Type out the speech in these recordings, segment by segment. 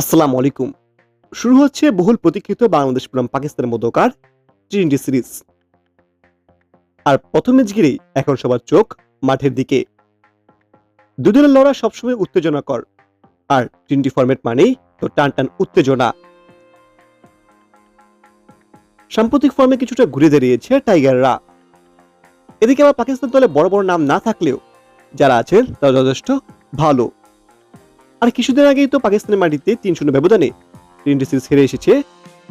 আসসালামু আলাইকুম। শুরু হচ্ছে বহুল প্রতীক্ষিত বাংলাদেশ বনাম পাকিস্তানের মধ্যকার টি-20 সিরিজ। আর প্রথম ম্যাচ ঘিরেই এখন সবার চোখ মাঠের দিকে। দুই দলের লড়াই সবসময় উত্তেজনাকর, আর টি-20 ফরম্যাট মানেই তো টান টান উত্তেজনা। সাম্প্রতিক ফর্মে কিছুটা ঘুরে দাঁড়িয়েছে টাইগাররা। এদিকে আবার পাকিস্তান দলে বড় বড় নাম না থাকলেও যারা আছেন তারা যথেষ্ট ভালো। আর কিছুদিন আগেই তো পাকিস্তানের মাটিতে ৩-০ ব্যবধানে টি-20 সিরিজ হেরে এসেছে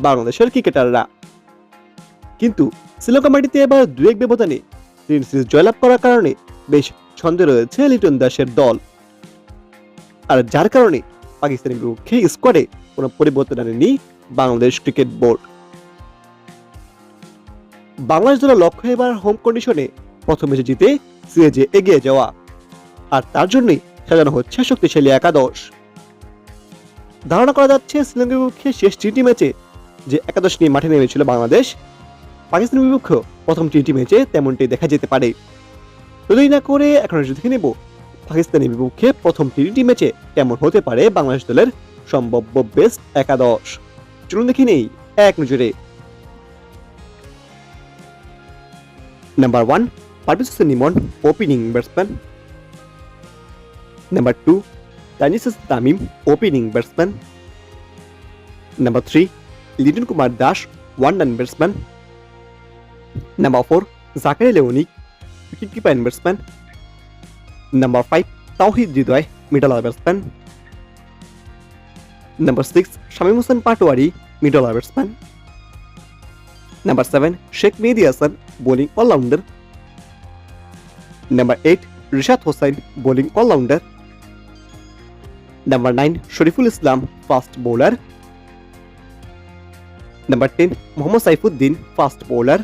বাংলাদেশের ক্রিকেটাররা। কিন্তু শ্রীলঙ্কা মাটিতে এবার ২-১ ব্যবধানে টি-20 সিরিজ জয়লাভ করার কারণে বেশ ছন্দে রয়েছে লিটন দাসের দল। আর যার কারণে পাকিস্তানের বিপক্ষে স্কোয়াডে কোনো পরিবর্তন আনেনি বাংলাদেশ ক্রিকেট বোর্ড। বাংলাদেশ দলের লক্ষ্য এবার হোম কন্ডিশনে প্রথম ম্যাচে জিতে সিরিজে এগিয়ে যাওয়া, আর তার জন্যই সাজানো হচ্ছে শক্তিশালী একাদশ। ধারণা করা যাচ্ছে শ্রীলঙ্কার বিপক্ষে শেষ টি ম্যাচে যে একাদশ নিয়ে মাঠে নেমেছিল বাংলাদেশ, পাকিস্তানের বিপক্ষে প্রথম টি ম্যাচে তেমনটাই দেখা যেতে পারে। তৈরি না করে এখন দেখে নেব পাকিস্তানের বিপক্ষে প্রথম টি ম্যাচে কেমন হতে পারে বাংলাদেশ দলের সম্ভাব্য বেস্ট একাদশ। চলুন দেখে নেই এক নজরে। Number 1, Parvez Hossain Emon, opening batsman. Number 2, Tanzid Tamim, opening batsman. Number 3, Liton Kumar Das, one down batsman. Number 4, Zakaria লিওনিক, wicket keeper batsman. Number 5, Towhid Hridoy, middle order batsman. Number 6, Shamim Hossain Patwari, middle order batsman. Number 7, Sheikh Mehedi Hasan, bowling allrounder. Number 8, Rishad Hossain, bowling allrounder. Number 9, Shoriful Islam, fast bowler. Number 10, Mohammad Saifuddin, fast bowler.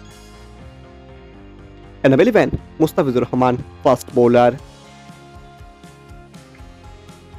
Number 11, Mustafizur Rahman, fast bowler.